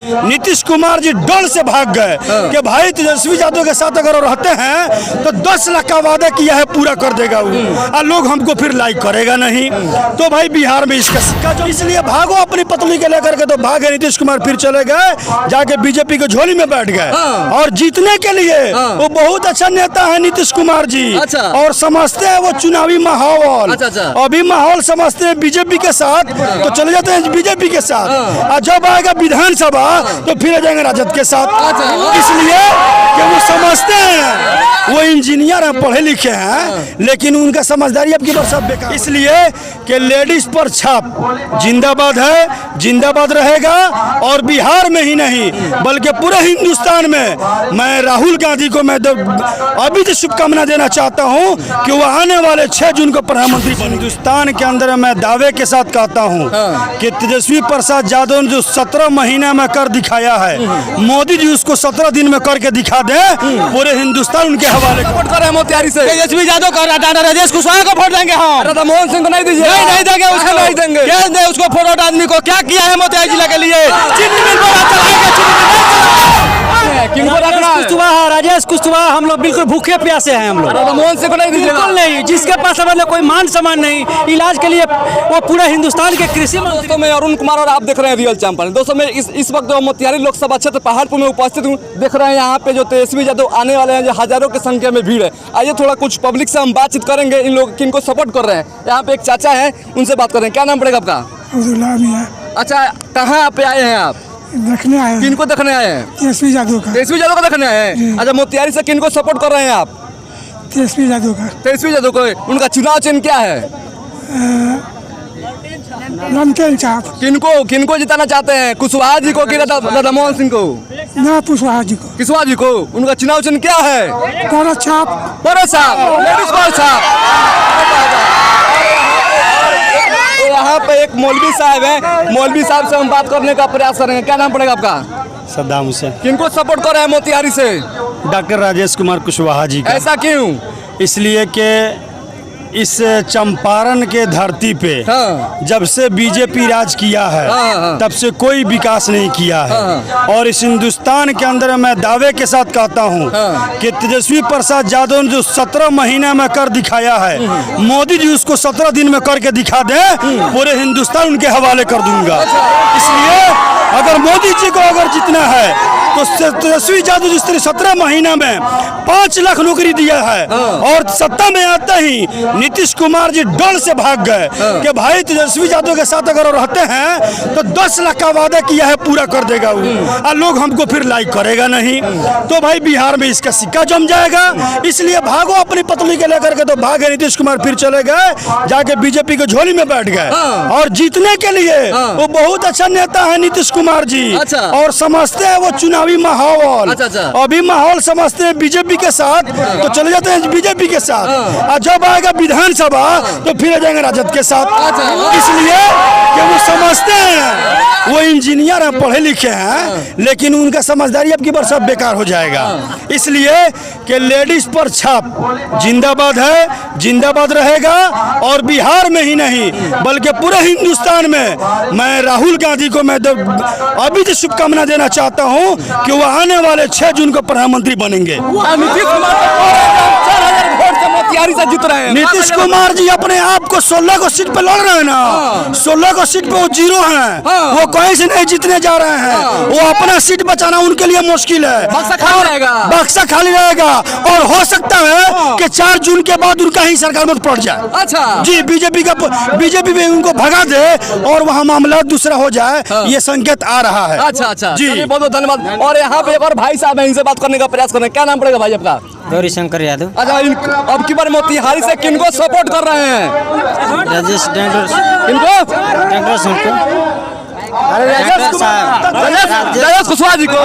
नीतीश कुमार जी डर से भाग गए कि भाई तेजस्वी यादव के साथ अगर रहते हैं तो 10 लाख का वादा किया है पूरा कर देगा वो, और लोग हमको फिर लाइक करेगा नहीं। तो भाई बिहार में इसका सिक्का जो, इसलिए भागो अपनी पतली के लेकर के। तो भागे नीतीश कुमार, फिर चले गए जाके बीजेपी के झोली में बैठ गए। और जीतने के लिए वो बहुत अच्छा नेता है नीतीश कुमार जी। और समझते हैं वो चुनावी माहौल, अभी माहौल समझते हैं बीजेपी के साथ, तो चले जाते हैं बीजेपी के साथ। और जब आएगा विधानसभा तो फिर आ जाएंगे राजद के साथ। इसलिए कि वो समझते हैं वो इंजीनियर हैं, पढ़े लिखे हैं, लेकिन उनका समझदारी अब की बार सब बेकार। इसलिए कि लेडीज पर छाप जिंदाबाद है, जिंदाबाद रहेगा। और बिहार में ही नहीं बल्कि पूरे हिंदुस्तान में मैं राहुल गांधी को मैं अभी से शुभकामना देना चाहता हूं कि वो आने वाले 6 जून को प्रधानमंत्री बने। हिंदुस्तान के अंदर मैं दावे के साथ कहता हूं कि तेजस्वी प्रसाद यादव ने जो 17 महीने में कर दिखाया है, मोदी जी उसको 17 दिन में करके दिखा दे, पूरे हिंदुस्तान उनके हवाले वोट कर रहे हैं मोतिहारी से। तेजस्वी यादव को राजेश कुशवाहा को वोट देंगे हम। राधा मोहन सिंह को नहीं दीजिए। नहीं देंगे, उसको नहीं देंगे। क्या दे उसको फॉरवर्ड आदमी को क्या किया है मोतिहारी जिला के लिए? चीनी मिल पर कुशवाहा, राजेश कुशवाहा, हम लोग बिल्कुल भूखे प्यासे हैं। हम लोग राधा मोहन सिंह को नहीं दीजिए। बिल्कुल नहीं, जिसके पास मतलब कोई मान सम्मान नहीं, इलाज के लिए वो पूरा हिंदुस्तान के कृषि दोस्तों मैं अरुण कुमार और आप देख रहे हैं रियल चैंपियन। दोस्तों मैं इस वक्त मोतिहारी लोकसभा क्षेत्र पहाड़पुर में उपस्थित हूँ। देख रहे हैं यहाँ पे जो तेजस्वी यादव आने वाले हैं, जो हजारों की संख्या में भीड़ है। आइए थोड़ा कुछ पब्लिक से हम बातचीत करेंगे, इन लोग किनको सपोर्ट कर रहे हैं। यहाँ पे एक चाचा है, उनसे बात करें। क्या नाम पड़ेगा आपका? अच्छा, कहाँ पे आए हैं आप? देखने आए हैं। किनको देखने आए हैं? तेजस्वी यादव का। तेजस्वी यादव को देखने आए हैं। अच्छा, मोतिहारी से किनको सपोर्ट कर रहे हैं आप? तेजस्वी यादव का। तेजस्वी यादव को। उनका चुनाव चिन्ह क्या है? नमकीन चाप। किनको जिताना चाहते हैं? कुशवाहा जी को कि राधा मोहन सिंह को? ना कुशवाहा जी को। कुशवाहा जी को। उनका चुनाव चिन्ह क्या है? बड़ा छाप। बड़ा छाप, लेडीज बड़ा छाप। यहाँ पे एक मौलवी साहब है, मौलवी साहब से हम बात करने का प्रयास करेंगे। क्या नाम पड़ेगा आपका? सद्दाम हुसैन। किनको सपोर्ट कर रहे हैं मोतिहारी से? डॉक्टर राजेश कुमार कुशवाहा जी का। ऐसा क्यों? इसलिए कि इस चंपारण के धरती पे जब से बीजेपी राज किया है तब से कोई विकास नहीं किया है। और इस हिंदुस्तान के अंदर मैं दावे के साथ कहता हूं कि तेजस्वी प्रसाद यादव ने जो 17 महीने में कर दिखाया है, मोदी जी उसको 17 दिन में करके दिखा दे, पूरे हिंदुस्तान उनके हवाले कर दूंगा। इसलिए अगर मोदी जी को अगर जीतना है तो तेजस्वी यादव जिस तरह 17 महीना में 5 लाख नौकरी दिया है, और सत्ता में आते ही नीतीश कुमार जी डर से भाग गए कि भाई तेजस्वी यादव के साथ अगर रहते हैं तो 10 लाख का वादा किया है पूरा कर देगा वो, और लोग हमको फिर लाइक करेगा नहीं। तो भाई बिहार में इसका सिक्का जम जाएगा। इसलिए भागो अपनी पतली के लेकर के। तो भागे नीतीश कुमार, फिर चले गए जाके बीजेपी के झोली में बैठ गए। और जीतने के लिए वो बहुत अच्छा नेता है नीतीश कुमार जी। और समझते हैं वो चुनावी माहौल, अभी माहौल समझते हैं बीजेपी के साथ, तो चले जाते हैं बीजेपी के साथ। और जब आएगा विधानसभा तो फिर आ जाएंगे राजद के साथ। इसलिए कि वो समझते हैं वो इंजीनियर हैं, पढ़े लिखे हैं, लेकिन उनका समझदारी अब की बार सब बेकार हो जाएगा। इसलिए कि लेडीज पर छाप जिंदाबाद है, जिंदाबाद रहेगा। और बिहार में ही नहीं बल्कि पूरे हिंदुस्तान में मैं राहुल गांधी को मैं अभी से शुभकामना देना चाहता हूं कि वो आने वाले 6 जून को प्रधानमंत्री बनेंगे। नीतीश कुमार 4000 वोट से मोतिहारी से जीत रहे हैं। नीतीश कुमार जी अपने आप को 16 को सीट पे लड़ रहे हैं ना, 16 को सीट पे वो 0 हैं। वो कहीं से नहीं जीतने जा रहे हैं। वो अपना सीट बचाना उनके लिए मुश्किल है। बक्सा खाली रहेगा। बक्सा खाली रहेगा। और हो सकता है कि 4 जून के बाद उनका ही सरकार में पड़ जाए। अच्छा जी, बीजेपी में उनको भगा दे और वहाँ मामला दूसरा हो जाए, ये संकेत आ रहा है। अच्छा जी, बहुत बहुत धन्यवाद। और यहाँ पे एक और भाई साहब है, इनसे बात करने का प्रयास करें। क्या नाम पड़ेगा भाई आपका? गौरी शंकर यादव। अच्छा, अब की बार मोतिहारी से किनको सपोर्ट कर रहे हैं? राजेश किनको? डॉक्टर राजेश कुशवाहा जी को।